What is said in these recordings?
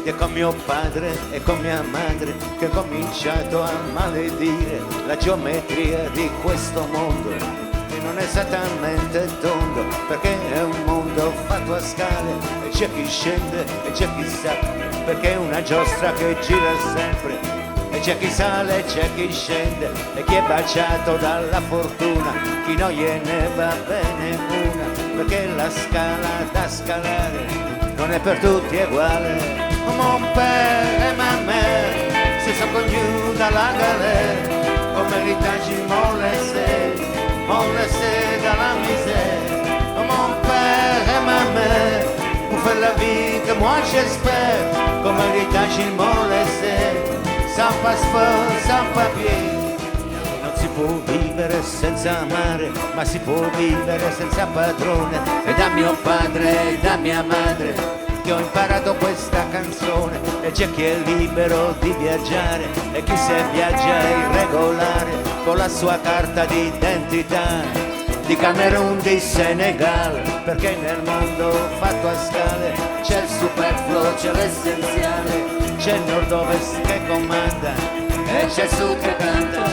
e con mio padre e con mia madre che ho cominciato a maledire la geometria di questo mondo, che non è esattamente tondo, perché è un mondo fatto a scale e c'è chi scende e c'è chi sa, perché è una giostra che gira sempre e c'è chi sale e c'è chi scende e chi è baciato dalla fortuna, chi non gliene va bene una, perché la scala da scalare non è per tutti uguale. Mon père et ma mère se sont connus dans la galère, comme héritage ils m'ont laissé dans la misère. Mon père et ma mère pour faire la vie que moi j'espère, comme héritage ils m'ont laissé, sans passeport, sans papier. Non si può vivere senza amare, ma si può vivere senza padrone. E da mio padre e da mia madre che ho imparato questa canzone, e c'è chi è libero di viaggiare e chi se viaggia è irregolare con la sua carta d'identità di Camerun, di Senegal, perché nel mondo fatto a scale c'è il superfluo, c'è l'essenziale, c'è il nord-ovest che comanda e c'è il sud che canta.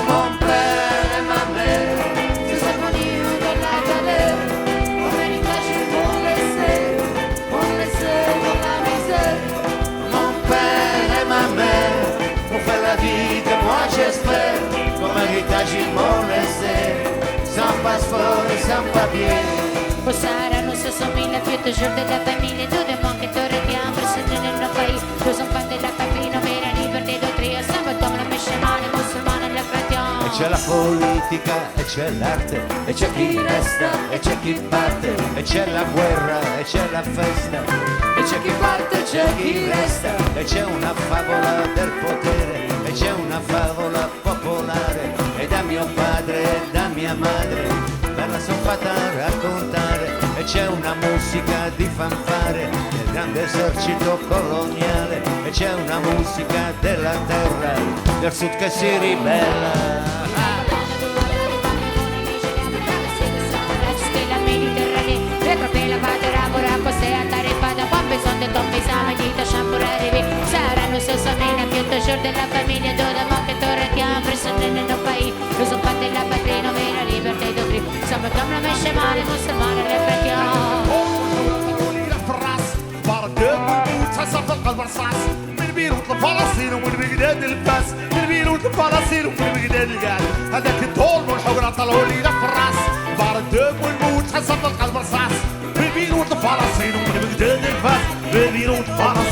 Mon père et ma mère se sont connus dans la galère, comme héritage ils m'ont laissé dans la misère. Mon père et ma mère pour faire la vie que moi j'espère, comme héritage ils m'ont laissé, sans passeport et sans papier. Posare non se somiglia più toujours de la famille, tout le monde que te regarde, presente nel nostro paese, nous sommes pas de la patrie, non mais la liberté d'autrui, siamo comme la musulmane, musulmane e la chrétienne. E c'è la politica e c'è l'arte, e c'è chi resta e c'è chi parte, e c'è la guerra e c'è la festa, e c'è chi parte e c'è chi resta, e c'è una favola del potere e c'è una favola popolare, e da mio padre e da mia madre me la son fatta raccontare, e c'è una musica di fanfare del grande esercito coloniale, e c'è una musica della terra del sud che si ribella. Saranno se somiglia più toujours de la famille, tout le monde que te regarde, presente nel nostro paese, nous sommes pas de la patrie, non mais la liberté d'autrui, siamo comme la musulmane, musulmane e la chrétienne. حسب القلب رصاص من بيروت لفلسطين ومن بجداد الباس، من بيروت لفلسطين ومن بجداد الجاد، هذاك الدول والحجرة طلعوا لي في الراس، بار الدم والموت حسب القلب رصاص من بيروت لفلسطين ومن بجداد الباس، من بيروت لفلسطين